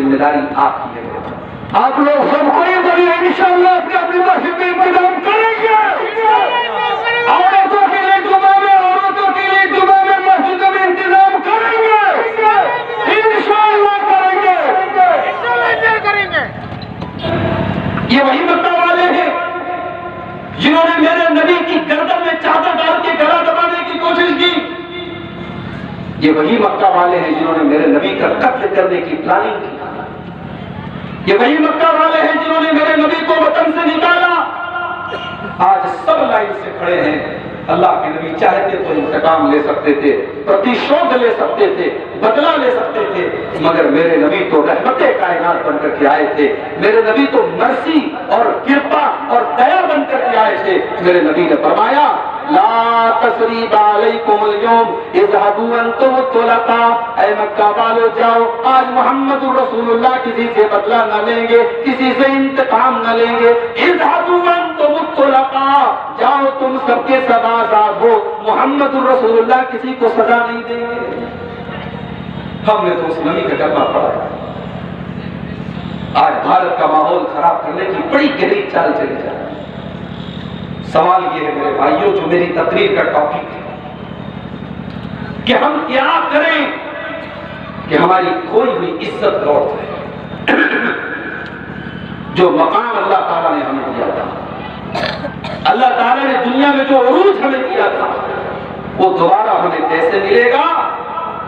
ذمہ داری آپ کی ہے۔ آپ لوگ سب کوئی بڑی انشاءاللہ اپنی اپنی مسجد میں انتظام کریں گے، عورتوں کے لیے جمعہ میں، عورتوں کے لیے جمعہ میں مسجد میں انتظام کریں گے، انشاءاللہ کریں گے۔ یہ وہی مکہ والے ہیں جنہوں نے میرے نبی کی گردن میں چادر ڈال کے گلا دبانے کی کوشش کی۔ یہ وہی مکہ والے ہیں جنہوں نے میرے نبی کا قتل کرنے کی پلاننگ کی۔ یہ وہی مکہ والے ہیں جنہوں نے میرے نبی کو وطن سے نکالا۔ آج سب لائن سے کھڑے ہیں۔ اللہ کے نبی چاہتے تو انتقام لے سکتے تھے، پرتیشودھ لے سکتے تھے، بدلہ لے سکتے تھے، مگر میرے نبی تو رحمت کائنات بن کر کے آئے تھے۔ میرے نبی تو مرسی اور کرپا اور دیا بن کر کے آئے تھے۔ میرے نبی نے فرمایا لا تثریب علیکم اليوم اذهبوا انتم الطلقاء، اے مکہ والو جاؤ، آج محمد الرسول اللہ کسی سے بدلہ نہ لیں گے، کسی سے انتقام نہ لیں گے۔ اذهبوا انتم الطلقاء، جاؤ تم سب کے سزا آزاد ہو، محمد الرسول اللہ کسی کو سزا نہیں دیں گے۔ ہم نے تو اس نبی کا کلمہ پڑھا ہے۔ آج بھارت کا ماحول خراب کرنے کی بڑی گہری چال چلی جا رہی ہے۔ سوال یہ ہے میرے بھائیوں، جو میری تقریر کا ٹاپک ہے، کہ ہم کیا کریں کہ ہماری کوئی بھی عزت لوٹ جائے۔ جو مقام اللہ تعالیٰ نے ہمیں دیا تھا، اللہ تعالیٰ نے دنیا میں جو عروج ہمیں دیا تھا، وہ دوبارہ ہمیں کیسے ملے گا،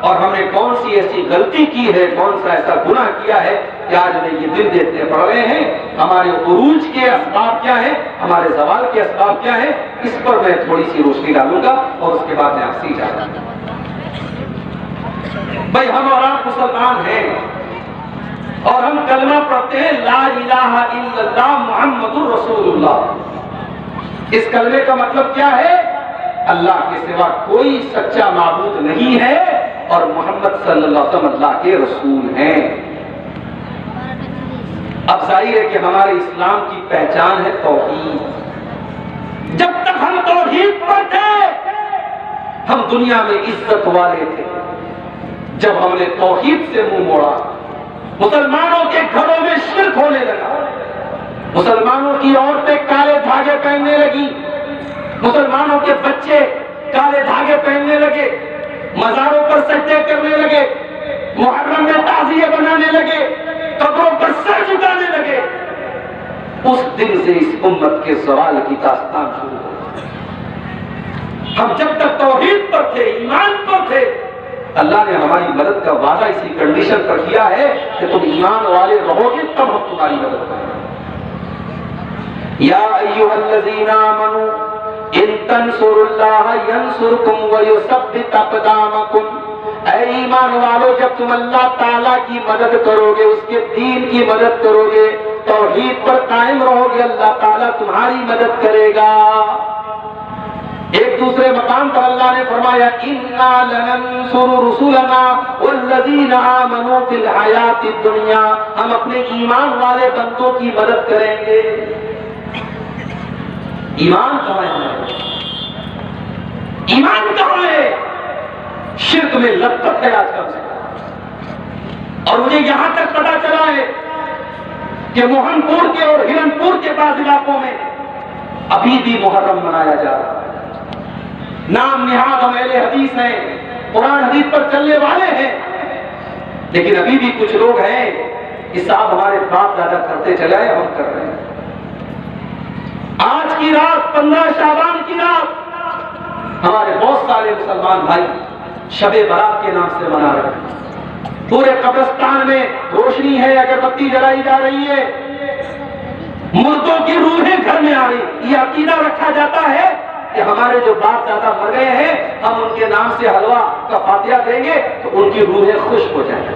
اور ہم نے کون سی ایسی غلطی کی ہے، کون سا ایسا گناہ کیا ہے کہ آج ہمیں یہ دل دیکھنے پڑ رہے ہیں۔ ہمارے عروج کے اسباب کیا ہیں، ہمارے زوال کے اسباب کیا ہیں، اس پر میں تھوڑی سی روشنی ڈالوں گا اور اس کے بعد میں آپ سے جاؤں گا۔ بھائی ہم اور آپ مسلمان ہیں اور ہم کلمہ پڑھتے ہیں لا الہ الا اللہ محمد الرسول اللہ۔ اس کلمے کا مطلب کیا ہے؟ اللہ کے سوا کوئی سچا معبود نہیں ہے اور محمد صلی اللہ علیہ وسلم اللہ کے رسول ہیں۔ اب ظاہر ہے کہ ہمارے اسلام کی پہچان ہے توحید۔ جب تک ہم توحید پر تھے ہم دنیا میں عزت والے تھے۔ جب ہم نے توحید سے منہ موڑا، مسلمانوں کے گھروں میں شرک ہونے لگا، مسلمانوں کی عورتیں کالے دھاگے پہننے لگی، مسلمانوں کے بچے کالے دھاگے پہننے لگے، مزاروں پر سجدے کرنے لگے، محرم میں تعزیے بنانے لگے، قبروں پر سر جھکانے لگے، اس دن سے اس امت کے زوال کی داستان شروع ہوئی۔ ہم جب تک توحید پر تھے، ایمان پر تھے، اللہ نے ہماری مدد کا وعدہ اسی کنڈیشن پر کیا ہے کہ تم ایمان والے رہو گے تب ہم تمہاری مدد کریں گے۔ یا ایھا الذین آمنوا ان تنصروا اللہ ینصرکم ویثبت اقدامکم، اے ایمان والو جب تم اللہ تعالیٰ کی مدد کرو گے، اس کے دین کی مدد کرو گے، توحید پر قائم رہو گے، اللہ تعالیٰ تمہاری مدد کرے گا۔ ایک دوسرے مقام پر اللہ نے فرمایا اِنَّا لَنَنصُرُ رُسُلَنَا وَالَّذِينَ آمَنُوا فِي الْحَيَاةِ الدُّنْيَا، ہم اپنے ایمان والے بندوں کی مدد کریں گے۔ ایمان کہاں ہے؟ ایمان کہاں ہے؟ شرک میں لطف ہے آج کل سے، اور مجھے یہاں تک پتا چلا ہے کہ موہن پور کے اور ہرن پور کے بعض علاقوں میں ابھی بھی محرم منایا جا رہا ہے۔ نام نہاد ہم اہل حدیث ہیں، قرآن حدیث پر چلنے والے ہیں، لیکن ابھی بھی کچھ لوگ ہیں کہ صاحب ہمارے باپ دادا کرتے چلے آئے، ہم کر رہے ہیں۔ آج کی رات 15 شعبان کی رات ہمارے بہت سارے مسلمان بھائی شب برات کے نام سے منا رہے ہیں۔ پورے قبرستان میں روشنی ہے، اگربتی جلائی جا رہی ہے، مردوں کی روحیں گھر میں آ رہی۔ یہ عقیدہ رکھا جاتا ہے کہ ہمارے جو باپ دادا مر گئے ہیں ہم ان کے نام سے حلوہ کا فاتحہ دیں گے تو ان کی روحیں خوش ہو جائیں گے۔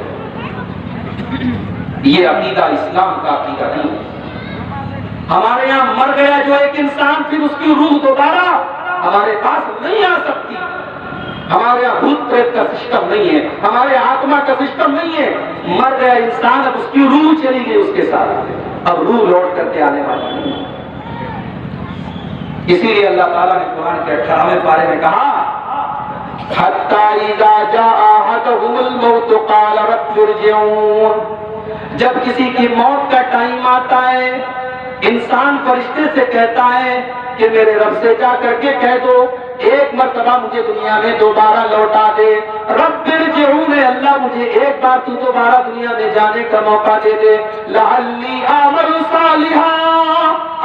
یہ عقیدہ اسلام کا عقیدہ نہیں ہے۔ ہمارے یہاں مر گیا جو ایک انسان، پھر اس کی روح دوبارہ ہمارے پاس نہیں آ سکتی۔ ہمارے یہاں بھوت پریت کا سسٹم نہیں ہے، ہمارے آتما کا سسٹم نہیں ہے۔ مر گیا انسان، اب اس کی روح چلی گئی اس کے ساتھ، اب روح لوٹ کر کے آنے والی نہیں ہے۔ اسی لیے اللہ تعالیٰ نے قرآن کے 18ویں پارے میں کہا حَتَّى إِذَا جَاءَ أَحَدَهُمُ الْمَوْتُ قَالَ رَبِّ ارْجِعُونِ، جب کسی کی موت کا ٹائم آتا ہے انسان فرشتے سے کہتا ہے کہ میرے رب سے جا کر کے کہہ دو ایک مرتبہ مجھے دنیا میں دوبارہ لوٹا دے، رب ارجعون، اللہ مجھے ایک بار تو دوبارہ دنیا میں جانے کا موقع دے دے، لعلی اعمل صالحا،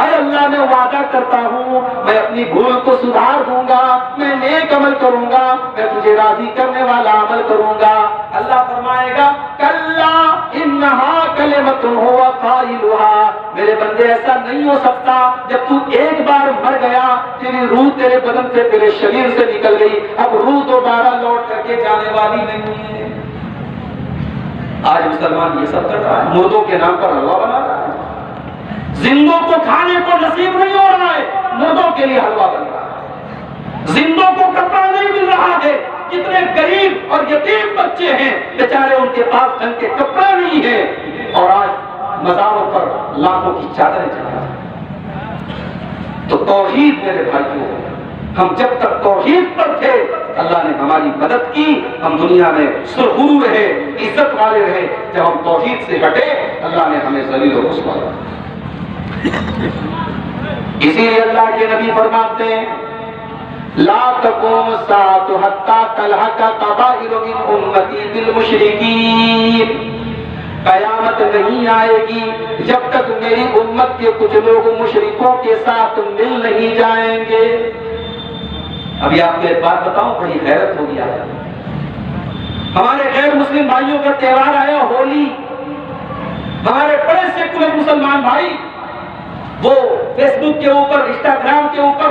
اے اللہ میں وعدہ کرتا ہوں میں اپنی بھول کو سدھار دوں گا، میں نیک عمل کروں گا، میں تجھے راضی کرنے والا عمل کروں گا۔ اللہ فرمائے گا کلا انہا کلمۃ هو قائلها، میرے بندے ایسا نہیں ہو سکتا، جب تو ایک بار مر گیا تیری روح تیرے بدن سے تیرے شریر سے نکل گئی، اب روح دوبارہ لوٹ کر کے جانے والی نہیں ہے۔ آج مسلمان یہ سب کر رہا ہے، مردوں کے نام پر حلوہ بنا رہا ہے، زندوں کو کھانے کو نصیب نہیں ہو رہا ہے، مردوں کے لیے حلوہ بن رہا ہے، زندوں کو کپڑا نہیں مل رہا ہے، کتنے غریب اور یتیم بچے ہیں بیچارے ان کے پاس ڈھنگ کے کپڑا نہیں ہے، اور آج مزاروں پر لاکھوں کی چادریں چڑھا۔ تو توحید میرے بھائیوں، ہم جب تک توحید پر تھے اللہ نے ہماری مدد کی، ہم دنیا میں سرخرو رہے، عزت والے رہے، جب ہم توحید سے ہٹے اللہ نے ہمیں ذلیل و رسوا کیا۔ اسی لیے اللہ کے نبی فرماتے ہیں لا تقوم الساعة حتى تلحق قبائل من امتی بالمشرکین، قیامت نہیں آئے گی جب تک میری امت کے کچھ لوگ مشرکوں کے ساتھ مل نہیں جائیں گے۔ ابھی آپ کو ایک بات بتاؤں، بڑی حیرت ہو گیا، ہمارے غیر مسلم بھائیوں کا تہوار آیا ہولی، ہمارے بڑے سیکولر مسلمان بھائی وہ فیس بک کے اوپر انسٹاگرام کے اوپر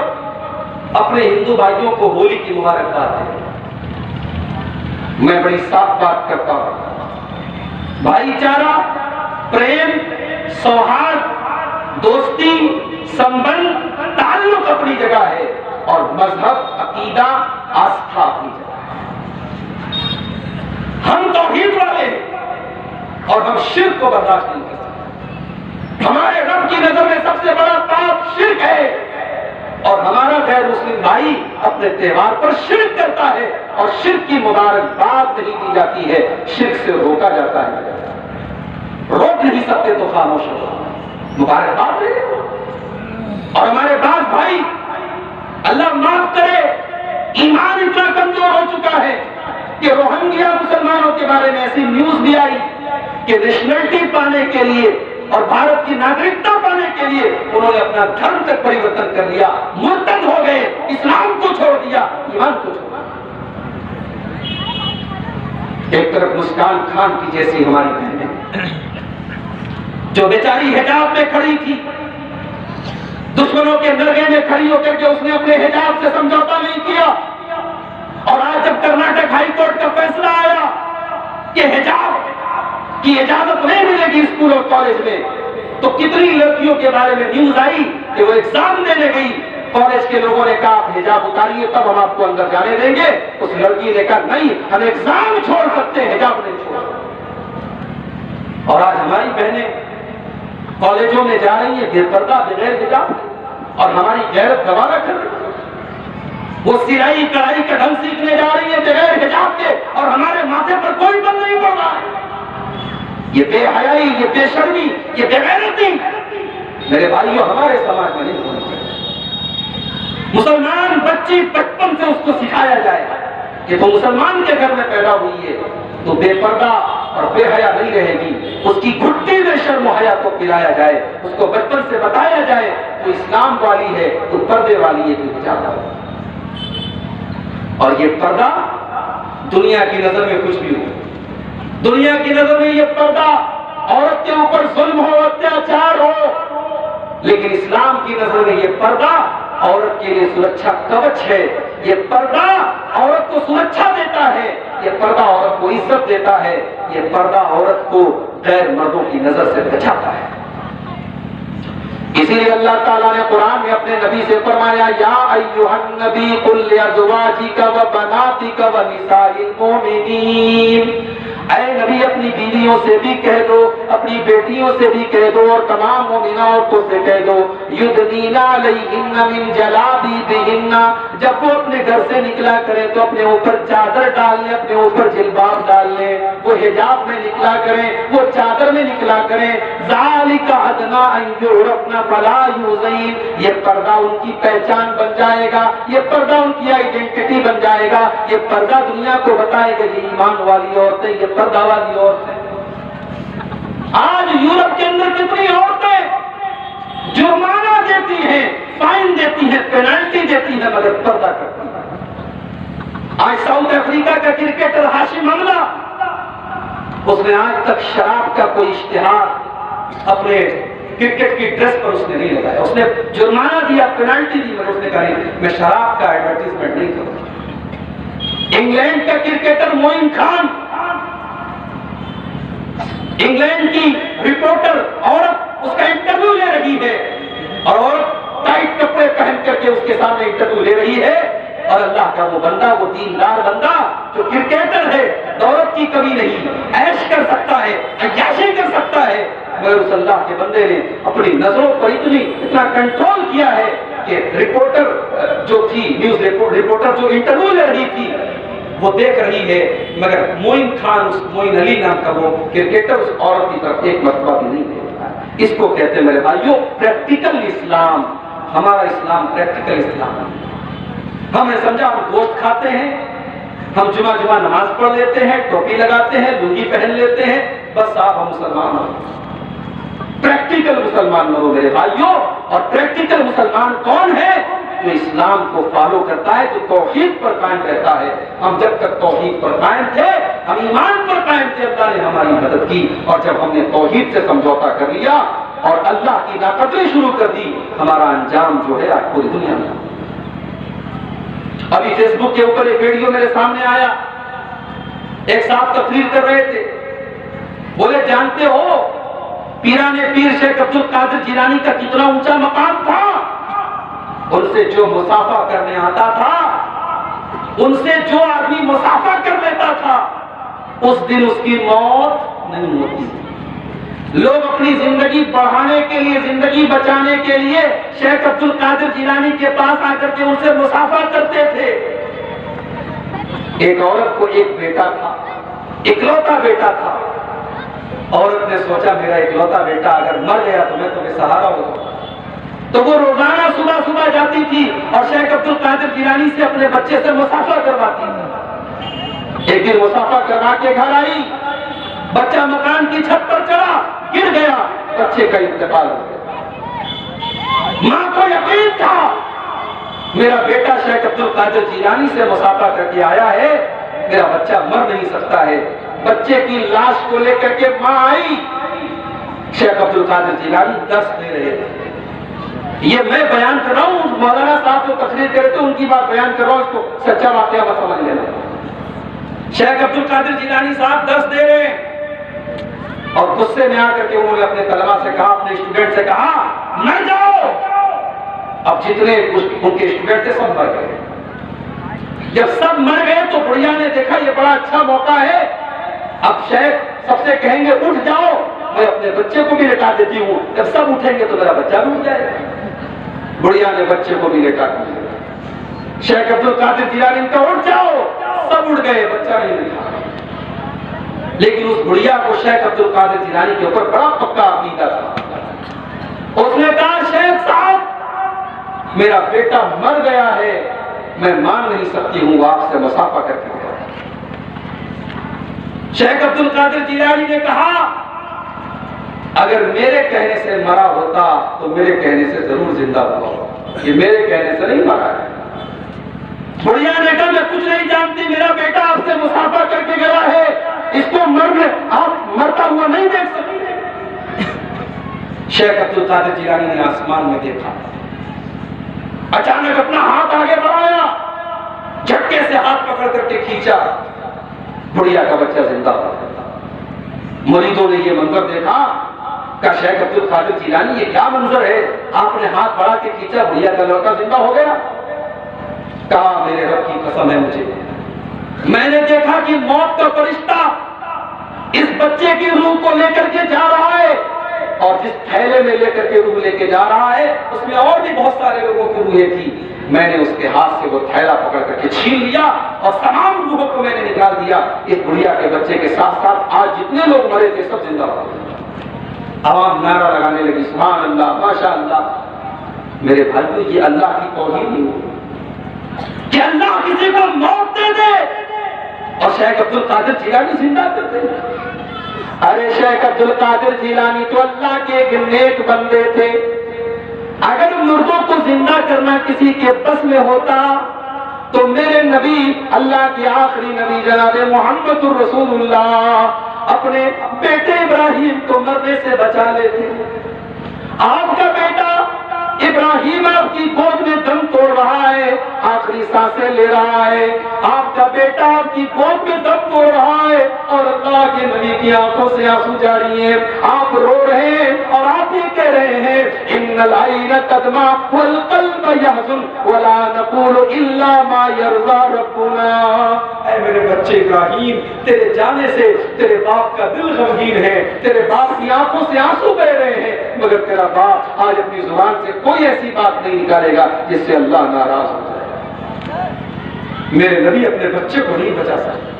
اپنے ہندو بھائیوں کو ہولی کی مبارکباد ہے۔ میں بڑی صاف بات کرتا ہوں، بھائی چارہ، پریم، سوہاد، دوستی، سمبند، تعلق اپنی جگہ ہے، اور مذہب، عقیدہ، آستھا اپنی جگہ ہے۔ ہم توحید والے ہیں اور ہم شرک کو برداشت نہیں کر سکتے۔ ہمارے رب کی نظر میں سب سے بڑا پاپ شرک ہے، اور ہمارا غیر مسلم بھائی اپنے تہوار پر شرک کرتا ہے، اور شرک کی مبارکباد نہیں دی جاتی ہے، شرک سے روکا جاتا ہے۔ روک نہیں سکتے تو خاموش ہو، مبارکباد دے۔ اور ہمارے بعض بھائی، اللہ معاف کرے، ایمان اتنا کمزور ہو چکا ہے کہ روہنگیا مسلمانوں کے بارے میں ایسی نیوز بھی آئی کہ نیشنلٹی پانے کے لیے اور بھارت کی ناگرکتا پانے کے لیے انہوں نے اپنا دھرم تک پریورتن کر لیا، مرتد ہو گئے، اسلام کو چھوڑ دیا، ایمان کو چھوڑ دیا۔ ایک طرف مسکان خان کی جیسی ہماری بہنیں جو بیچاری حجاب میں کھڑی تھی، دشمنوں کے درگے میں کھڑی ہو کر کے اس نے اپنے حجاب سے سمجھوتا نہیں کیا، اور آج جب کرناٹک ہائی کورٹ کا فیصلہ آیا کہ حجاب کی اجازت نہیں ملے گی اسکول اور کالج میں، تو کتنی لڑکیوں کے بارے میں نیوز آئی کہ وہ ایگزام دینے گئی، کالج کے لوگوں نے کہا آپ حجاب اتاریے تب ہم آپ کو اندر جانے دیں گے، اس لڑکی نے کہا نہیں، ہم ایگزام چھوڑ سکتے ہیں، حجاب نہیں چھوڑ سکتے۔ اور آج ہماری بہنیں کالجوں میں جا رہی ہیں بے پردہ بغیر حجاب، اور ہماری غیرت گوارا کر رہی ہے، وہ سلائی کڑھائی کا ڈھنگ سیکھنے جا رہی ہے بغیر حجاب کے، اور ہمارے ماتھے پر کوئی بند نہیں پڑ رہا ہے۔ یہ بے حیائی، یہ بے شرمی، یہ بے غیرتی میرے بھائیوں ہمارے سماج میں نہیں ہونی چاہیے۔ مسلمان بچی بچپن سے اس کو سکھایا جائے کہ تو مسلمان کے گھر میں پیدا ہوئی ہے تو بے پردہ اور بے حیا نہیں رہے گی، اس کی گھٹی میں شرم و حیا کو پلایا جائے، اس کو بچپن سے بتایا جائے تو اسلام والی ہے، تو پردے والی ہے، تو حجاب والی ہے۔ اور یہ پردہ دنیا کی نظر میں کچھ بھی ہو، دنیا کی نظر میں یہ پردہ عورت کے اوپر ظلم ہو، اتیاچار ہو، لیکن اسلام کی نظر میں یہ پردہ عورت کے لیے سرکشا کوچ ہے، یہ پردہ عورت کو سرکشا دیتا ہے، یہ پردہ عورت کو عزت دیتا ہے، یہ پردہ عورت کو غیر مردوں کی نظر سے بچاتا ہے۔ اسی لیے اللہ تعالیٰ نے قرآن میں اپنے نبی سے فرمایا یا ایھا النبی قل لازواجک وبناتک ونساء المؤمنین، اے نبی اپنی بیویوں سے بھی کہہ دو، اپنی بیٹیوں سے بھی کہہ دو، اور تمام مومنہ عورتوں سے کہہ دو یدنین علیہن من جلابیبہن، جب وہ اپنے گھر سے نکلا کریں تو اپنے اوپر چادر ڈال لیں، اپنے اوپر جلباب ڈال لیں، وہ حجاب میں نکلا کریں، وہ چادر میں نکلا کریں. ذالک ادنیٰ ان یعرفن فلا یؤذین. یہ پردہ ان کی پہچان بن جائے گا، یہ پردہ ان کی آئیڈینٹی بن جائے گا، یہ پردہ دنیا کو بتائے گا یہ ایمان والی عورتیں، یہ پردہ والی عورتیں. آج یورپ کے اندر کتنی عورتیں جرمانہ دیتی ہیں، فائن دیتی ہیں، پینلٹی دیتی ہیں، مگر پردہ کرتی ہیں. آج ساؤتھ افریقہ کا کرکٹر ہاشم املہ، اس نے آج تک شراب کا کوئی اشتہار اپنے کرکٹ کی ڈریس پر اس نے نہیں لگایا. اس نے جرمانہ دیا، پینلٹی دی، مگر اس نے کہا میں شراب کا ایڈورٹائزمنٹ نہیں کروں. انگلینڈ کا کرکٹر موئن خان، انگلینڈ کی رپورٹر عورت اس کا انٹرویو لے رہی ہے، اور عورت ٹائٹ کپڑے پہن کر کے اس کے سامنے انٹرویو لے رہی ہے، اور اللہ کا وہ بندہ، وہ دیندار بندہ جو کرکٹر ہے، دولت کی کمی نہیں، عیش کر سکتا ہے، عیاشی کر سکتا ہے، مگر اس اللہ کے بندے نے اپنی نظروں پر اتنا کنٹرول کیا ہے کہ رپورٹر جو تھی، نیوز رپورٹر جو انٹرویو لے رہی تھی، وہ دیکھ رہی ہے، مگر موئن خان، اس موئن علی نام کا وہ کرکٹر اس عورت کی طرف ایک مرتبہ بھی نہیں دیکھتا. اس کو کہتے ہیں میرے بھائیو پریکٹیکل اسلام. ہمارا اسلام پریکٹیکل اسلام ہے. ہم نے سمجھا ہم گوشت کھاتے ہیں، ہم جمعہ نماز پڑھ لیتے ہیں، ٹوپی لگاتے ہیں، لنگی پہن لیتے ہیں، بس آپ ہم مسلمان ہیں. پریکٹیکل مسلمان ہو میرے بھائیو. اور پریکٹیکل مسلمان کون ہے؟ جو اسلام کو فالو کرتا ہے، جو توحید پر قائم رہتا ہے. ہم جب تک توحید پر قائم تھے، ہم ایمان پر قائم تھے، اللہ نے ہماری مدد کی. اور جب ہم نے توحید سے سمجھوتا کر لیا اور اللہ کی ناقدری شروع کر دی، ہمارا انجام جو ہے آج پوری دنیا میں. ابھی فیس بک کے اوپر ایک ویڈیو میرے سامنے آیا، ایک صاحب تقریر کر رہے تھے، بولے جانتے ہو پیران پیر شیخ عبد القادر جیلانی کا کتنا اونچا مقام تھا؟ ان سے جو مسافہ کرنے آتا تھا، ان سے جو آدمی مسافہ کر لیتا تھا، اس دن اس کی موت نہیں ہوتی. لوگ اپنی زندگی بڑھانے کے لیے، زندگی بچانے کے لیے شیخ عبد القادر جیلانی کے پاس آ کر کے ان سے مسافہ کرتے تھے. ایک عورت کو ایک بیٹا تھا، اکلوتا بیٹا تھا. عورت نے سوچا میرا اکلوتا بیٹا اگر مر گیا تو میں تمہیں سہارا ہو جاؤں. تو وہ روزانہ صبح جاتی تھی اور شیخ عبد القادر جیلانی سے اپنے بچے سے مسافہ کرواتی تھی. ایک دن مسافہ کروا کے گھر آئی، بچہ مکان کی چھت پر چڑھا، گر گیا، بچے کا انتقال ہو گیا. ماں کو یقین تھا میرا بیٹا شیخ عبد القادر جیلانی سے مسافہ کر کے آیا ہے، میرا بچہ مر نہیں سکتا ہے. بچے کی لاش کو لے کر کے ماں آئی، شیخ عبد القادر جیلانی درس دے رہے تھے. یہ میں بیان کر رہا ہوں، مولانا صاحب جو تقریر کرے تھے ان کی بات بیان کر رہا ہوں، اس کو سچا واقعہ مت سمجھ لینا. شیخ عبد القادر جیلانی صاحب درس دے رہے ہیں اور غصے میں آ کر کے انہوں نے اپنے طلباء سے کہا، اپنے اسٹوڈنٹ سے کہا مر جاؤ. اب جتنے ان کے اسٹوڈنٹ تھے سب مر گئے. جب سب مر گئے تو بڑھیا نے دیکھا یہ بڑا اچھا موقع ہے، اب شیخ سب سے کہیں گے اٹھ جاؤ، میں اپنے بچے کو بھی لٹا دیتی ہوں، جب سب اٹھیں گے تو میرا بچہ بھی اٹھ جائے گا. بڑھیا نے بچے کو بھی لٹا دیا. شیخ عبد القادر جیلانی ان کا اٹھ جاؤ، سب اٹھ گئے، بچہ نہیں اٹھا. لیکن اس بڑھیا کو شیخ عبد القادر جیلانی کے اوپر بڑا پکا عقیدہ تھا. اس نے کہا شیخ صاحب میرا بیٹا مر گیا ہے، میں مان نہیں سکتی ہوں، آپ سے مسافہ کر کے گیا. شیخ عبد القادر جیلانی نے کہا اگر میرے کہنے سے مرا ہوتا تو میرے کہنے سے ضرور زندہ ہوا ہوتا، یہ میرے کہنے سے نہیں مرا ہے. بڑھیا نے کہا میں کچھ نہیں جانتی، میرا بیٹا آپ سے مسافہ کر کے گیا ہے، اس کو آپ مرتا ہوا نہیں دیکھ سکتے. شیخ عبد القادر جیلانی نے آسمان میں دیکھا، اچانک اپنا ہاتھ آگے بڑھایا، جھٹکے سے ہاتھ پکڑ کر کے کھینچا، بڑھیا کا بچہ زندہ ہو گیا. مریدوں نے یہ منظر دیکھا، کہا شیخ عبد القادر جیلانی یہ کیا منظر ہے، آپ نے ہاتھ بڑھا کے کھینچا، بڑھیا کا لڑکا زندہ ہو گیا. کہا میرے رب کی قسم ہے مجھے، میں نے دیکھا کہ موت کا فرشتہ اس بچے کی روح کو لے کر کے جا رہا ہے، اور جس تھیلے میں لے کر کے روح لے کے جا رہا ہے اس میں اور بھی بہت سارے لوگوں کی روحیں تھی. میں نے اس کے ہاتھ سے وہ تھیلا پکڑ کر کے چھین لیا اور تمام روحوں کو میں نے نکال دیا. اس بڑھیا کے بچے کے ساتھ ساتھ آج جتنے لوگ مرے تھے سب زندہ ہو گئے. عوام نعرہ لگانے لگی سبحان اللہ ماشاء اللہ. میرے بھائیو یہ اللہ کی توحید نہیں ہے کہ اللہ کسی کو موت دے دے اور شیخ عبد القادر جیلانی زندہ کرتے ہیں. ارے شیخ عبد القادر جیلانی تو اللہ کے ایک نیک بندے تھے. اگر مردوں کو زندہ کرنا کسی کے بس میں ہوتا تو میرے نبی اللہ کے آخری نبی جناب محمد الرسول اللہ اپنے بیٹے ابراہیم کو مرنے سے بچا لیتے. آپ کا بیٹا ابراہیم آپ کی گود میں دم توڑ رہا ہے, آخری سانسیں لے رہا ہے. آپ کا بیٹا آپ کی گود میں دم توڑ رہا ہے اور اللہ کے نبی کی آنکھوں سے آنسو جاری ہیں. آپ رو رہے ہیں اور آپ یہ کہہ رہے ہیں ان العین تدمع والقلب يحزن ولا نقول الا ما يرضى ربنا. اے میرے بچے ابراہیم, تیرے جانے سے تیرے باپ کا دل غمگین ہے, تیرے باپ کی آنکھوں سے آنسو بہ رہے ہیں, مگر تیرا باپ آج اپنی زبان سے کوئی ایسی بات نہیں نکالے گا جس سے اللہ ناراض ہو جائے. میرے نبی اپنے بچے کو نہیں بچا سکے,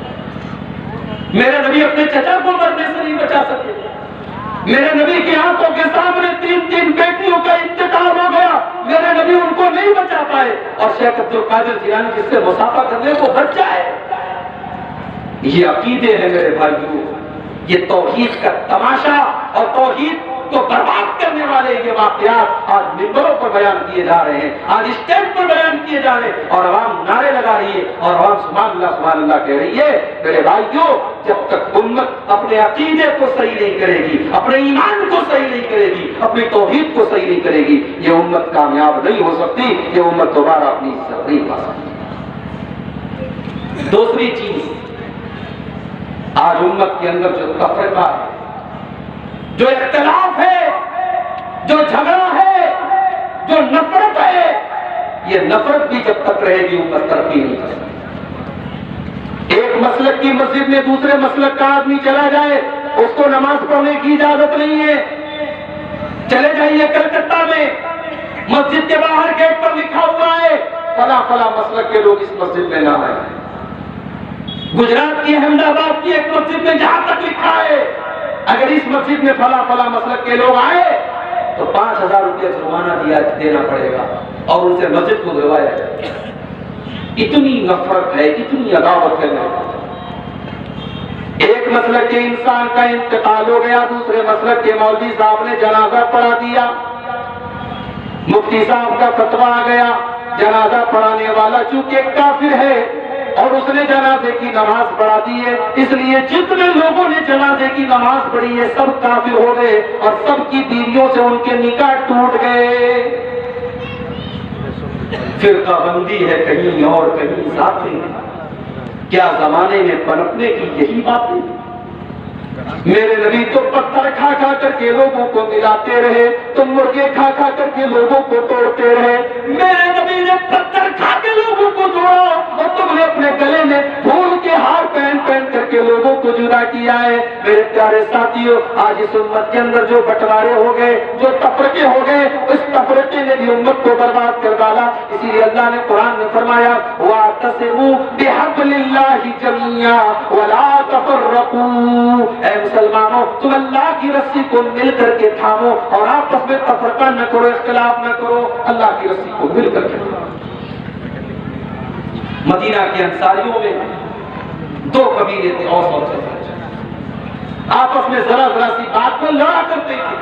میرے نبی اپنے چچا کو مرنے سے نہیں بچا سکے. میرے نبی کی آنکھوں کے سامنے 3 بیٹیوں کا انتقال ہو گیا, میرے نبی ان کو نہیں بچا پائے اور شیخ عبد القادر جیلانی جس سے مسافہ کرنے کو بچ جائے. یہ عقیدے ہیں میرے بھائیوں, یہ توحید کا تماشا اور توحید کو برباد کرنے والے یہ واقعات آج ممبروں پر بیان کیے جا رہے ہیں, آج اسٹیج پر بیان کیے جا رہے ہیں اور عوام نعرے لگا رہی ہے اور عوام سبحان اللہ کہہ رہی ہے. میرے بھائیوں, جب تک امت اپنے عقیدے کو صحیح نہیں کرے گی, اپنے ایمان کو صحیح نہیں کرے گی, اپنی توحید کو صحیح نہیں کرے گی, یہ امت کامیاب نہیں ہو سکتی, یہ امت دوبارہ اپنی عزت نہیں پا سکتی. دوسری چیز, آج امت کے اندر جو تفرقہ ہے, جو اختلاف ہے, جو جھگڑا ہے, جو نفرت ہے, یہ نفرت بھی جب تک رہے گی امت ترقی نہیں کر سکتی. ایک مسلک کی مسجد میں دوسرے مسلک کا آدمی چلا جائے اس کو نماز پڑھنے کی اجازت نہیں ہے. چلے جائیے کلکتہ میں, مسجد کے باہر گیٹ پر لکھا ہوا ہے فلاں فلاں مسلک کے لوگ اس مسجد میں نہ آئیں. گجرات کی احمد آباد کی ایک مسجد میں جہاں تک لکھا ہے اگر اس مسجد میں فلاں فلاں مسلک کے لوگ آئے تو 5,000 روپے جرمانہ دینا پڑے گا اور ان سے مسجد کو دلوایا جائے گا. اتنی نفرت ہے, اتنی عداوت ہے. ایک مسلک کے انسان کا انتقال ہو گیا, دوسرے مسلک کے مولوی صاحب نے جنازہ پڑھا دیا, مفتی صاحب کا فتویٰ آ گیا جنازہ پڑھانے والا چونکہ کافر ہے اور اس نے جنازے کی نماز پڑھا دی ہے, اس لیے جتنے لوگوں نے جنازے کی نماز پڑھی ہے سب کافر ہو گئے اور سب کی بیویوں سے ان کے نکاح ٹوٹ گئے. فرقہ بندی ہے کہیں اور کہیں ذاتی. کیا زمانے میں پنپنے کی یہی باتیں؟ میرے نبی تو پتھر کھا کھا کر کے لوگوں کو ملاتے رہے, تم مرغے کھا کھا کر کے لوگوں کو توڑتے رہے. میرے نبی نے پتھر کھا کے لوگوں کو توڑا اور تم نے اپنے گلے میں پھول کے ہار پہن پہن کر کے لوگوں کو جدا کیا ہے. میرے پیارے ساتھیوں, آج اس امت کے اندر جو بٹوارے ہو گئے, جو تفرقے ہو گئے, اس تفرقے نے بھی امت کو برباد کر ڈالا. اسی لیے اللہ نے قرآن میں فرمایا وَاعْتَصِمُوا بِحَبْلِ اللَّهِ جَمِيعًا وَلَا تَفَرَّقُوا. اے مسلمانوں, تم اللہ کی رسی کو مل کر کے تھامو اور آپس میں تفرقہ نہ کرو, اختلاف نہ کرو, اللہ کی رسی کو مل کر کے تھامو. مدینہ کے انصاریوں میں 2 قبیلے تھے, اوس اور خزرج, آپس میں ذرا ذرا سی بات پر لڑا کرتے تھے.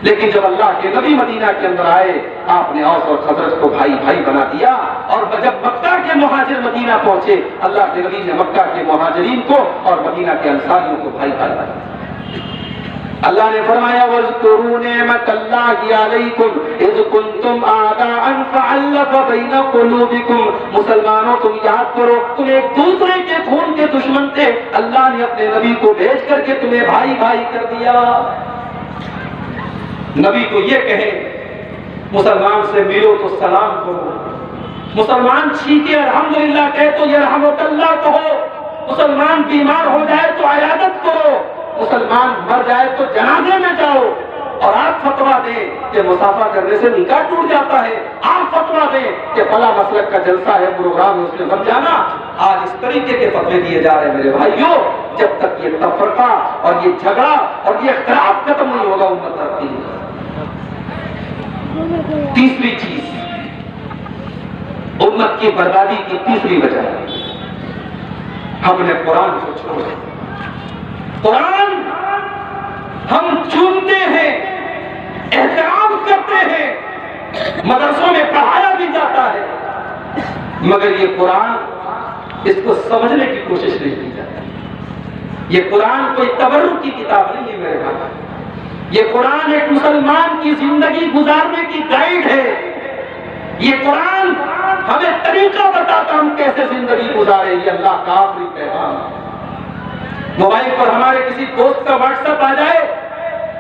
لیکن جب اللہ کے نبی مدینہ کے اندر آئے آپ نے اوس اور خزرج کو بھائی بھائی بنا دیا. اور جب مکہ کے مہاجر مدینہ پہنچے اللہ کے نبی نے مکہ کے مہاجرین کو اور مدینہ کے انصاریوں کو بھائی بھائی بنا دیا. اللہ نے فرمایا وَاذْكُرُوا نِعْمَتَ اللَّهِ عَلَيْكُمْ إِذْ كُنْتُمْ أَعْدَاءً فَأَلَّفَ بَيْنَ قُلُوبِكُمْ. مسلمانوں تم یاد کرو تم ایک دوسرے کے خون کے دشمن تھے, اللہ نے اپنے نبی کو بھیج کر کے تمہیں بھائی بھائی کر دیا. نبی کو یہ کہے مسلمان سے ملو تو سلام کرو, مسلمان چھینکے الحمدللہ کہے تو یرحمک اللہ کہو, مسلمان بیمار ہو جائے تو عیادت کرو, مسلمان مر جائے تو جنازے میں جاؤ. اور آپ فتوا دیں کہ مسافہ کرنے سے نکاح ٹوٹ جاتا ہے، آپ فتوا دیں کہ فلاں مسلک کا جلسہ ہے، پروگرام ہے، اس میں مت جانا۔ آج اس طریقے کے فتوے دیے جا رہے ہیں میرے بھائیوں۔ جب تک یہ تفرقہ اور یہ جھگڑا اور یہ اختلاف ختم نہیں ہوگا امت ترقی نہیں ہوگی۔ تیسری چیز، امت کی بربادی کی تیسری وجہ، ہم نے قرآن کو چھوڑا۔ قرآن ہم چنتے ہیں، احترام کرتے ہیں، مدرسوں میں پڑھایا بھی جاتا ہے، مگر یہ قرآن اس کو سمجھنے کی کوشش نہیں کی جاتی۔ یہ قرآن کوئی تبرک کی کتاب نہیں ہے میرے بھائی، یہ قرآن ایک مسلمان کی زندگی گزارنے کی گائیڈ ہے۔ یہ قرآن ہمیں طریقہ بتاتا ہم کیسے زندگی گزارے۔ یہ اللہ کا آخری پیغام ہے۔ موبائل پر ہمارے کسی دوست کا واٹس ایپ آ جائے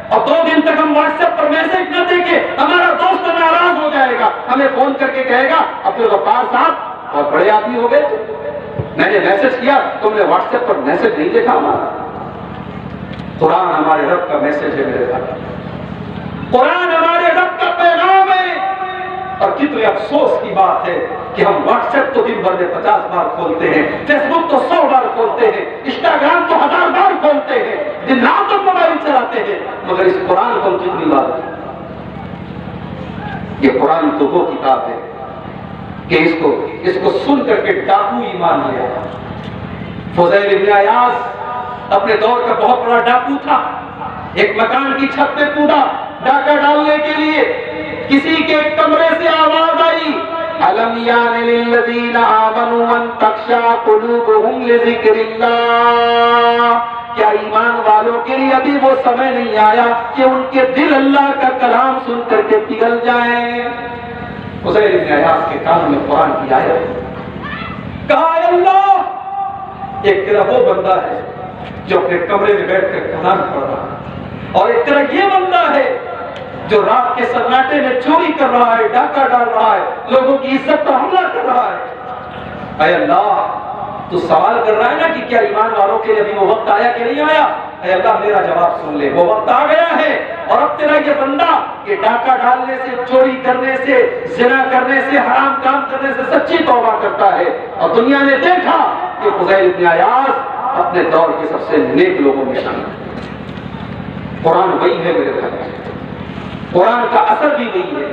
اور 2 دن تک ہم واٹس ایپ پر میسج نہ دیکھیں، ہمارا دوست ناراض ہو جائے گا، ہمیں فون کر کے کہے گا عبدالغفار صاحب بہت بڑے آدمی ہو گئے، میں نے میسج کیا، تم نے واٹس ایپ پر میسج نہیں دیکھا ہمارا۔ قرآن ہمارے رب کا میسج ہے میرے بھائی، قرآن ہمارے رب کا پیغام ہے۔ اور کتنے افسوس کی بات ہے کہ ہم واٹس ایپ تو دن بھر میں 50 بار کھولتے ہیں، فیس بک تو 100 بار کھولتے ہیں، انسٹاگرام تو 1000 بار کھولتے ہیں، دن رات تک موبائل چلاتے ہیں، مگر اس قرآن کو ہم کتنی بار؟ یہ قرآن تو وہ کتاب ہے کہ اس کو سن کر کے ڈاکو ایمان لے آیا۔ فضیل ابن عیاض اپنے دور کا بہت بڑا ڈاکو تھا، ایک مکان کی چھت پہ کودا ڈاکہ ڈالنے کے لیے، کسی کے کمرے سے آواز آئی أَلَمْ يَعْنِ لِلَّذِينَ آمَنُوا أَن تَخْشَعَ قُلُوبُهُمْ لِذِكْرِ اللَّهِ، کیا ایمان والوں کے لیے ابھی وہ سمے نہیں آیا کہ ان کے دل اللہ کا کلام سن کر کے پگھل جائیں؟ فضیل ابن عیاض کے کانوں میں قرآن کی آیت، کہا اے اللہ، ایک طرح وہ بندہ ہے جو اپنے کمرے میں بیٹھ کر کلام پڑھ رہا ہے، اور ایک طرح یہ بندہ ہے جو رات کے سناٹے میں چوری کر رہا ہے، ڈاکہ ڈال رہا ہے، لوگوں کی عزت پر حملہ کر رہا ہے۔ اے اللہ، تو سوال کر رہا ہے نا کہ کیا ایمان والوں کے لیے ابھی وہ وقت آیا کہ نہیں آیا؟ اے اللہ میرا جواب سن لے، وہ وقت آ گیا ہے، اور اب تیرا یہ بندہ کہ ڈاکہ ڈالنے سے، چوری کرنے سے، زنا کرنے سے، حرام کام کرنے سے سچی توبہ کرتا ہے، اور دنیا نے دیکھا کہ فضیل ابن عیاض اپنے دور کے سب سے نیک لوگوں میں شامل ہے۔ قرآن وہی ہے میرے بھائی، قرآن کا اثر بھی وہی ہے،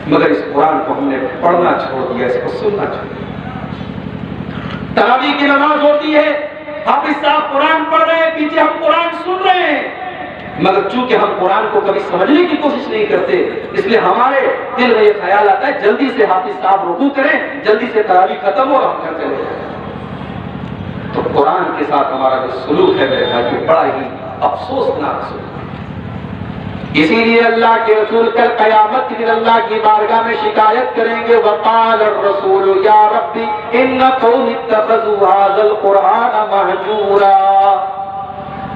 مگر اس قرآن کو ہم نے پڑھنا چھوڑ دیا، اس کو سننا چھوڑ دیا۔ تراویح کی نماز ہوتی ہے، حافظ صاحب قرآن پڑھ رہے ہیں، پیچھے ہم قرآن سن رہے ہیں، مگر چونکہ ہم قرآن کو کبھی سمجھنے کی کوشش نہیں کرتے، اس لیے ہمارے دل میں یہ خیال آتا ہے جلدی سے حافظ صاحب رکوع کریں، جلدی سے تراویح ختم ہو، ہم گھر چلے جائیں۔ تو قرآن کے ساتھ ہمارا جو سلوک ہے میرے بھائی، بڑا ہی افسوسناک سلوک۔ اسی لیے اللہ کے رسول کل قیامت کے دن اللہ کی بارگاہ میں شکایت کریں گے، وقال الرسول یا ربی ان قوم اتخذوا هذا القرآن مہجورا۔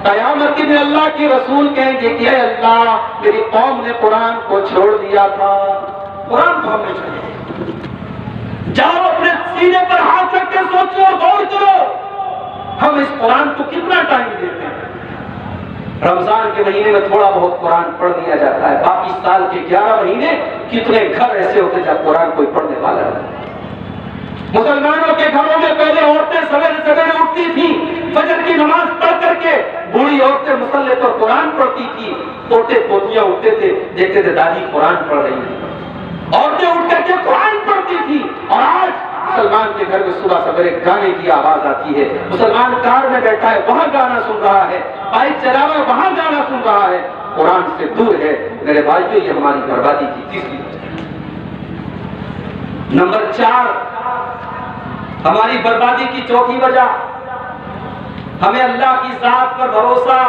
قیامت کے دن اللہ کے رسول کہیں گے کہ اے اللہ، میری قوم نے قرآن کو چھوڑ دیا تھا، قرآن کو ہم نے چھوڑ دیا۔ جاؤ اپنے سینے پر ہاتھ رکھ کے سوچو، غور کرو، ہم اس قرآن کو کتنا ٹائم دیتے ہیں؟ رمضان کے مہینے میں تھوڑا بہت قرآن پڑھ لیا جاتا ہے، باقی سال کے 11 مہینے کتنے گھر ایسے ہوتے جہاں قرآن کوئی پڑھنے والا نہیں۔ مسلمانوں کے گھروں میں پہلے عورتیں سویرے سویرے اٹھتی تھی، فجر کی نماز پڑھ کر کے، بوڑھی عورتیں مصلے پر قرآن پڑھتی تھی، پوتے پوتیاں اٹھتے تھے، دیکھتے تھے دادی قرآن پڑھ رہی ہیں، عورتیں اٹھ کر کے قرآن پڑھتی تھی۔ اور آج مسلمان کے گھر میں صبح سویرے گانے کی آواز آتی ہے، مسلمان کار میں بیٹھا ہے وہاں گانا سن رہا ہے، بائک چلا رہا ہے وہاں گانا سن رہا ہے، قرآن سے دور ہے۔ میرے بھائیوں، یہ ہماری بربادی کی تیسری وجہ۔ نمبر 4، ہماری بربادی کی چوتھی وجہ، ہمیں اللہ کی ذات پر بھروسہ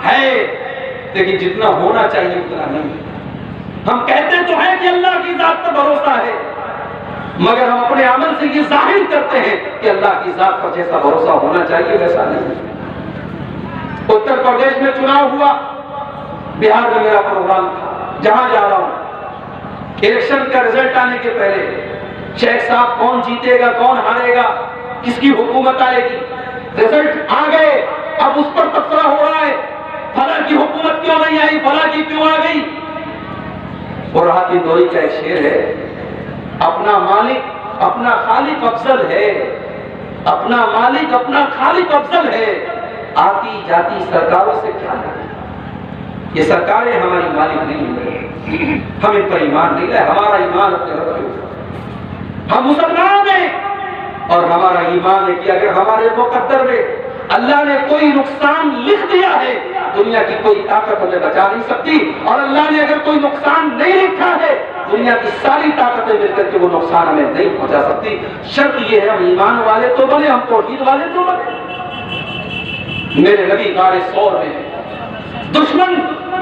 ہے لیکن جتنا ہونا چاہیے اتنا نہیں۔ ہم کہتے تو ہیں کہ اللہ کی ذات پر بھروسہ ہے، مگر ہم اپنے عمل سے یہ ظاہر کرتے ہیں کہ اللہ کی ذات پر جیسا بھروسہ ہونا چاہیے ویسا نہیں۔ اتر پردیش میں چناؤ ہوا، بہار میں میرا پروگرام تھا، جہاں جا رہا ہوں، الیکشن کا رزلٹ آنے کے پہلے شیخ صاحب کون جیتے گا، کون ہارے گا، کس کی حکومت آئے گی، رزلٹ آ گئے، اب اس پر تبصرہ ہو رہا ہے، فلاں کی حکومت حکومت کیوں نہیں آئی، فلاں کی کیوں آ گئی؟ اور راحت اندوری کا ایک شعر ہے، اپنا مالک اپنا خالق افضل ہے، اپنا مالک اپنا خالق افضل ہے، آتی جاتی سرکاروں سے کیا لگے؟ یہ سرکاریں ہماری مالک نہیں ہیں، ہم ان پر ایمان نہیں لائے، ہمارا ایمان اپنے رب کے اوپر، ہم مسلمان ہیں اور ہمارا ایمان ہے کہ اگر ہمارے مقدر میں اللہ نے کوئی نقصان لکھ دیا ہے، دنیا کی کوئی طاقت ہمیں بچا نہیں سکتی، اور اللہ نے اگر کوئی نقصان نہیں لکھا ہے، دنیا کی ساری طاقتیں مل کر کے وہ نقصان ہمیں نہیں پہنچا سکتی۔ شرط یہ ہے ہم ایمان والے تو بنے، ہم توحید والے تو بنے۔ میرے نبی غار ثور میں ہے، دشمن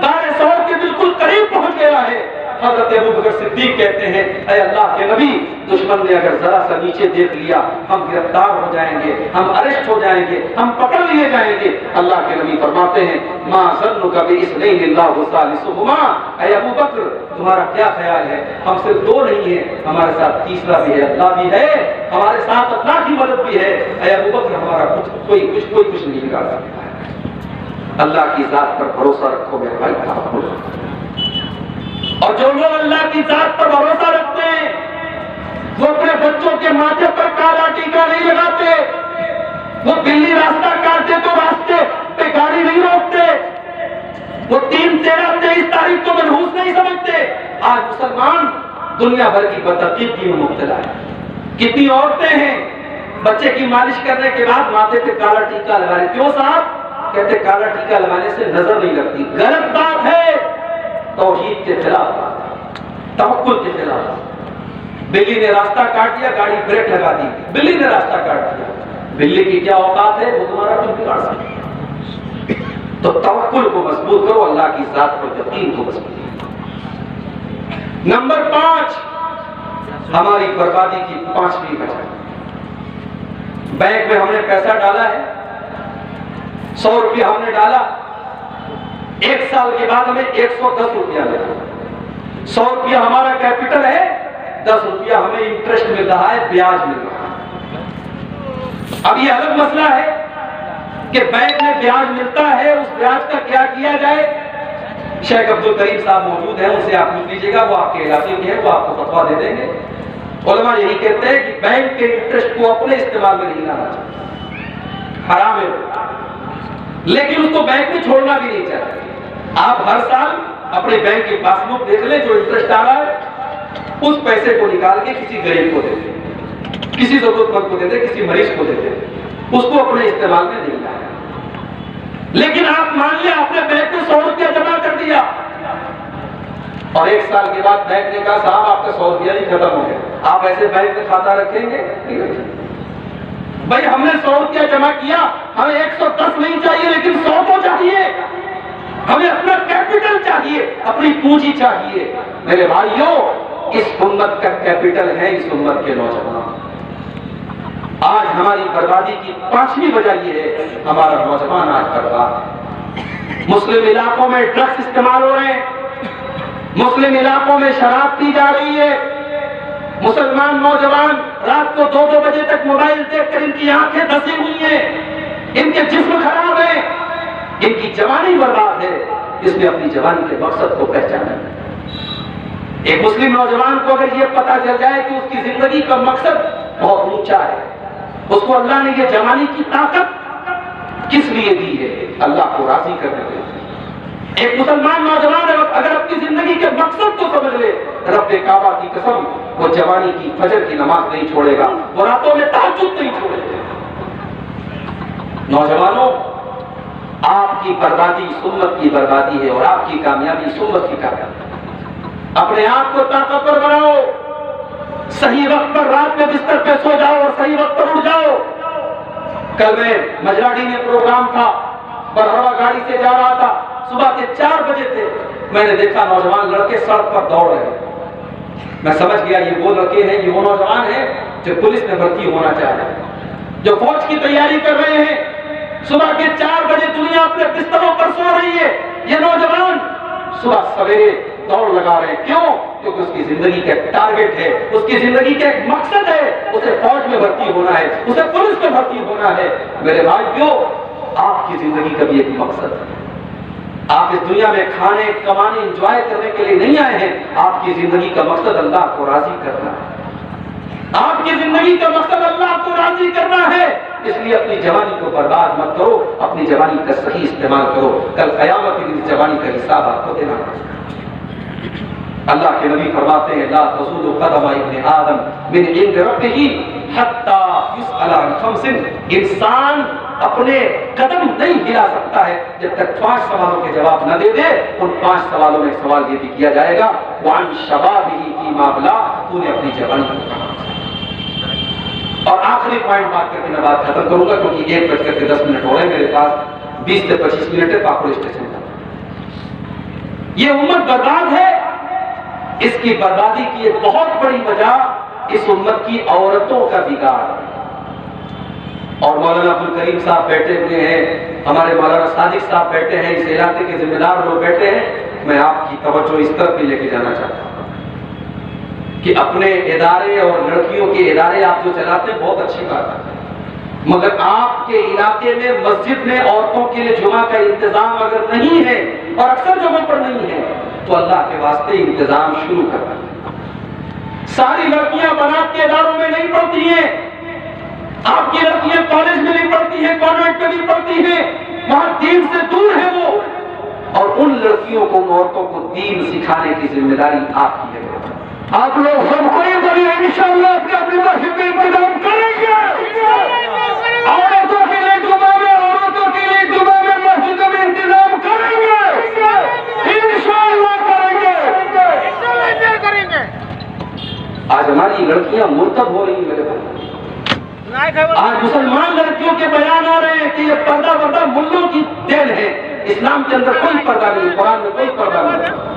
غار ثور کے بالکل قریب پہنچ گیا ہے، حضرت ابوبکر صدیق کہتے ہیں اے اللہ کے نبی، دشمن نے اگر ذرا سا نیچے دیکھ لیا ہم گرفتار ہو جائیں گے، ہم اریسٹ ہو جائیں گے، ہم پکڑ لیے جائیں گے۔ اللہ کے نبی فرماتے ہیں ما ظنک باثنین اللہ ثالثہما، اے ابوبکر تمہارا کیا خیال ہے، ہم صرف دو نہیں ہیں، ہمارے ساتھ تیسرا بھی ہے، اللہ بھی ہے، ہمارے ساتھ اللہ کی مدد بھی ہے، اے ابوبکر ہمارا کوئی کچھ نہیں بگاڑ سکتا ہے۔ اللہ کی ذات پر بھروسہ رکھو میرے بھائی، اور جو لوگ اللہ کی ذات پر بھروسہ رکھتے ہیں وہ اپنے بچوں کے ماتھے پر کالا ٹیکا نہیں لگاتے، وہ بلی راستہ کاٹتے تو راستے پہ گاڑی نہیں روکتے، وہ 3، 13، 23 تاریخ کو منحوس نہیں سمجھتے۔ آج مسلمان دنیا بھر کی بدعقیدگی میں مبتلا ہے۔ کتنی عورتیں ہیں بچے کی مالش کرنے کے بعد ماتھے پہ کالا ٹیکا لگا رہے، کیوں صاحب؟ کہتے کالا ٹیکا لگانے سے نظر نہیں لگتی۔ غلط بات ہے، توحید کے خلاف بات ہے، توکل کے خلاف۔ بلی نے راستہ کاٹ دیا، گاڑی بریک لگا دی، بلی نے راستہ کاٹ دیا، بلی کی کیا اوقات ہے، وہ تمہارا کچھ بگاڑ سکتی ہے۔ تو توکل کو مضبوط کرو، اللہ کی ذات پر یقین کو مضبوط کرو۔ نمبر 5، ہماری بربادی کی 5ویں وجہ، بینک میں ہم نے پیسہ ڈالا ہے، 100 روپیہ ہم نے ڈالا، 1 سال کے بعد ہمیں 110 روپیہ ملا۔ 100 روپیہ ہمارا کیپٹل ہے، 10 روپیہ ہمیں انٹرسٹ مل رہا ہے، بیاج مل رہا ہے۔ اب یہ الگ مسئلہ ہے کہ بینک میں بیاج ملتا ہے، اس بیاج کا کیا کیا جائے؟ شیخ عبد الکریم صاحب موجود ہیں، ان سے آپ پوچھ لیجیے گا، وہ آپ کے علاقے کے ہیں، وہ آپ کو فتویٰ دے دیں گے۔ علماء یہی کہتے ہیں کہ بینک کے انٹرسٹ کو اپنے استعمال میں نہیں لانا چاہیے، حرام ہے، لیکن اس کو بینک میں چھوڑنا بھی نہیں چاہیے۔ آپ ہر سال اپنے بینک کی پاس بک دیکھ لیں، جو انٹرسٹ آ رہا ہے اس پیسے کو نکال کے کسی غریب کو دے دیں، کسی ضرورت مند کو دے دیں، کسی مریض کو دے دیں، اس کو اپنے استعمال میں نہیں لایا۔ لیکن آپ مان لیں آپ نے بینک میں 100 روپیہ جمع کر دیا اور 1 سال کے بعد بینک نے کہا صاحب آپ کا 100 روپیہ ہی ختم ہو گیا، آپ ایسے بینک میں کھاتا رکھیں گے؟ نہیں رکھیں گے۔ بھائی ہم نے 100 روپیہ جمع کیا، ہمیں 110 نہیں چاہیے لیکن 100 تو چاہیے، ہمیں اپنا کیپٹل چاہیے، اپنی پونجی چاہیے۔ میرے بھائیوں، اس امت کا کیپٹل ہے اس امت کے نوجوان۔ آج ہماری بربادی کی 5ویں وجہ یہ ہے، ہمارا نوجوان آج برباد ہے۔ مسلم علاقوں میں ڈرگس استعمال ہو رہے ہیں، مسلم علاقوں میں شراب پی جا رہی ہے، مسلمان نوجوان رات کو 2-2 بجے تک موبائل دیکھ کر ان کی آنکھیں دھسی ہوئی ہیں، ان کے جسم خراب ہیں، ان کی جوانی برباد ہے۔ اس نے اپنی جوانی کے مقصد کو پہچانا ہے۔ ایک مسلم نوجوان کو اگر یہ پتا چل جائے کہ اس کی زندگی کا مقصد بہت اونچا ہے، اس کو اللہ نے یہ جوانی کی طاقت کس لیے دی ہے؟ اللہ کو راضی کرنے کے لیے۔ ایک مسلمان نوجوان اگر اپنی زندگی کے مقصد کو سمجھ لے، رب کعبہ کی قسم وہ جوانی کی فجر کی نماز نہیں چھوڑے گا، وہ راتوں میں تہجد نہیں چھوڑے گا۔ نوجوانوں، آپ کی بربادی سنت کی بربادی ہے اور آپ کی کامیابی سنت کی کامیابی ہے۔ اپنے آپ کو طاقتور بناؤ، صحیح وقت پر رات میں بستر پہ سو جاؤ اور صحیح وقت پر اٹھ جاؤ۔ کل میں مجراڈی میں پروگرام تھا، برہوا گاڑی سے جا رہا تھا، صبح کے 4 بجے تھے، میں نے دیکھا نوجوان لڑکے سڑک پر دوڑ رہے ہیں۔ میں سمجھ گیا یہ وہ لڑکے ہیں، یہ وہ نوجوان ہیں جو پولیس میں بھرتی ہونا چاہ رہے ہیں، جو فوج کی تیاری کر رہے ہیں۔ صبح کے 4 بجے دنیا اپنے بستروں پر سو رہی ہے، یہ نوجوان صبح سویرے دوڑ لگا رہے ہیں۔ کیوں؟ کیونکہ اس کی زندگی کا ایک ٹارگٹ ہے، اس کی زندگی کا ایک مقصد ہے، اسے فوج میں بھرتی ہونا ہے، اسے پولیس میں بھرتی ہونا ہے۔ میرے بھائیوں، آپ کی زندگی کا بھی ایک مقصد ہے۔ آپ اس دنیا میں کھانے کمانے انجوائے کرنے کے لیے نہیں آئے ہیں. آپ کی زندگی کا مقصد اللہ کو راضی کرنا ہے. آپ کی زندگی کا مقصد اللہ کو راضی کرنا ہے. اس لیے اپنی جوانی کو برباد مت کرو, اپنی جوانی کا صحیح استعمال کرو. کل قیامت کے دن جوانی کا حساب آپ کو دینا ہے. اللہ کے نبی فرماتے ہیں لا تزول قدم ابن آدم من عند ربه حتى يسأل عن خمس. انسان اپنے قدم نہیں ہلا سکتا ہے جب تک 5 سوالوں کے جواب نہ دے دے. ان 5 سوالوں میں سوال یہ بھی کیا جائے گا وعن شبابه فيما بلا, تو نے اپنی جوانی کو کہا. اور آخری پوائنٹ بات کر کے میں بات ختم کروں گا کیونکہ 1:10 ہو رہے ہیں میرے پاس. 20 سے 25 منٹ ہے پاکڑ اسٹیشن کا. یہ امت برباد ہے. اس کی بربادی کی ایک بہت بڑی وجہ اس امت کی عورتوں کا بگاڑ. اور مولانا عبدالکریم صاحب بیٹھے ہوئے ہیں, ہمارے مولانا صادق صاحب بیٹھے ہیں, اس علاقے کے ذمہ دار لوگ بیٹھے ہیں. میں آپ کی توجہ اس طرف بھی لے کے جانا چاہتا ہوں کہ اپنے ادارے اور لڑکیوں کے ادارے آپ جو چلاتے ہیں بہت اچھی بات ہے, مگر آپ کے علاقے میں مسجد میں عورتوں کے لیے جمعہ کا انتظام اگر نہیں ہے اور اکثر جگہوں پر نہیں ہے تو اللہ کے واسطے انتظام شروع کرنا. ساری لڑکیاں بنات کے اداروں میں نہیں پڑھتی ہیں. آپ کی لڑکیاں کالج میں نہیں پڑھتی ہیں, کانوینٹ میں نہیں پڑھتی ہیں, وہاں دین سے دور ہے وہ. اور ان لڑکیوں کو, ان عورتوں کو دین سکھانے کی ذمہ داری آپ کی ہے. آپ لوگ سب کوئی بڑی انشاءاللہ اپنی مسجد میں انتظام کریں گے. عورتوں کے لیے جمعہ میں, عورتوں کے لیے جمعہ میں مسجدوں میں انتظام کریں گے. انشاءاللہ کریں گے. آج ہماری لڑکیاں مرتب ہو رہی ہیں میرے بھائی. آج مسلمان لڑکیوں کے بیان آ رہے ہیں کہ یہ پردہ وردہ ملوں کی دین ہے. اسلام کے اندر کوئی پردہ نہیں, قرآن میں کوئی پردہ نہیں.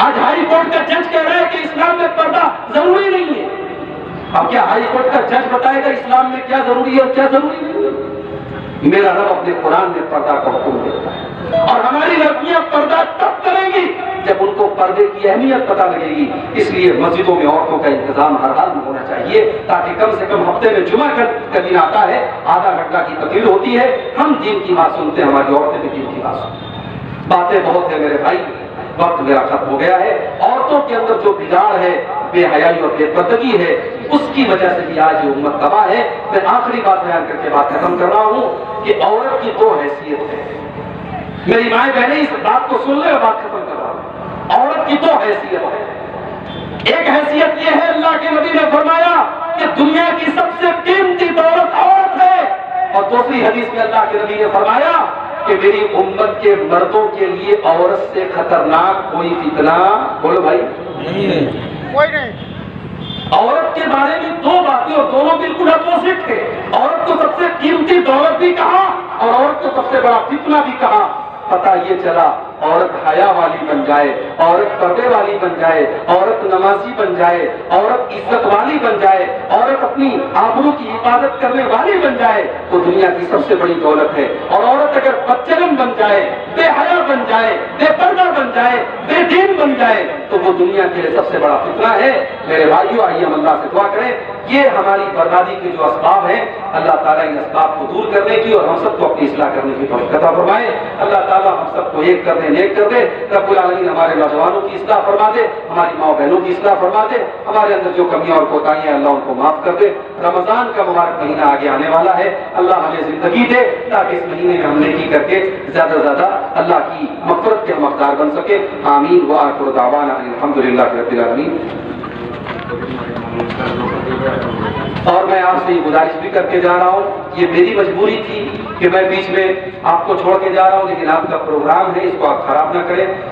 آج ہائی کورٹ کا جج کہہ رہا ہے کہ اسلام میں پردہ ضروری نہیں ہے. اب کیا ہائی کورٹ کا جج بتائے گا اسلام میں کیا ضروری ہے اور کیا ضروری نہیں ہے؟ میرا رب اپنے قرآن میں پردہ کا حکم دیتا ہے. اور ہماری لڑکیاں پردہ تب کریں گی جب ان کو پردے کی اہمیت پتہ لگے گی. اس لیے مسجدوں میں عورتوں کا انتظام ہر حال میں ہونا چاہیے تاکہ کم سے کم ہفتے میں جمعہ کا دن آتا ہے, آدھا گھنٹہ کی تقریر ہوتی ہے, ہم دین کی بات سنتے ہیں, ہماری عورتیں بھی دین کی بات سنتے ہیں. باتیں بہت ہیں میرے بھائی, وقت میرا ختم ہو گیا ہے. عورتوں کے اندر جو بگاڑ ہے, بے حیائی اور بے پردگی ہے, اس کی وجہ سے بھی آج یہ امت تباہ ہے. میں آخری بات بیان کر کے بات ختم کر رہا ہوں کہ عورت کی 2 حیثیت ہے. میری مائیں بہنیں اس بات کو سن لیں اور بات ختم کر رہا ہوں. عورت کی 2 حیثیت ہے. ایک حیثیت یہ ہے, اللہ کے نبی نے فرمایا کہ دنیا کی سب سے قیمتی دولت عورت ہے. اور دوسری حدیث میں اللہ کے نبی نے فرمایا کہ میری امت کے مردوں کے لیے عورت سے خطرناک کوئی فتنہ, بولو بھائی, نہیں ہے, کوئی نہیں. عورت کے بارے میں 2 باتیں اور دونوں بالکل اپوزٹ ہے. عورت کو سب سے قیمتی دولت بھی کہا اور عورت کو سب سے بڑا فتنہ بھی کہا. پتہ یہ چلا عورت حیا والی بن جائے, عورت پردے والی بن جائے, عورت نمازی بن جائے, عورت عزت والی بن جائے, عورت اپنی آبرو کی حفاظت کرنے والی بن جائے تو دنیا کی سب سے بڑی دولت ہے. اور عورت اگر بدچلن بن جائے, بے حیا بن جائے, بے پردہ بن جائے, بے دین بن جائے تو وہ دنیا کے لیے سب سے بڑا فتنہ ہے. میرے بھائیوں, آئیے ہم اللہ سے دعا کریں. یہ ہماری بربادی کے جو اسباب ہیں, اللہ تعالیٰ ان اسباب کو دور کرنے کی اور ہم سب کو اپنی اصلاح کرنے کی توفیق عطا فرمائے. اللہ تعالیٰ ہم سب کو ایک کر دے, نیک کر دے. رب العالمین ہمارے نوجوانوں کی اصلاح فرما دے, ہماری ماں بہنوں کی اصلاح فرما دے. ہمارے اندر جو کمیاں اور کوتاہیاں اللہ ان کو معاف کر دے. رمضان کا مبارک مہینہ آگے آنے والا ہے, اللہ ہمیں زندگی دے تاکہ اس مہینے میں ہم نیکی کر کے زیادہ سے زیادہ اللہ کی مغفرت کے ہم حقدار بن سکے. آمین. وآخر دعوانا الحمدللہ رب العالمین. اور میں آپ سے یہ گزارش بھی کر کے جا رہا ہوں, یہ میری مجبوری تھی کہ میں بیچ میں آپ کو چھوڑ کے جا رہا ہوں, لیکن آپ کا پروگرام ہے, اس کو آپ خراب نہ کریں.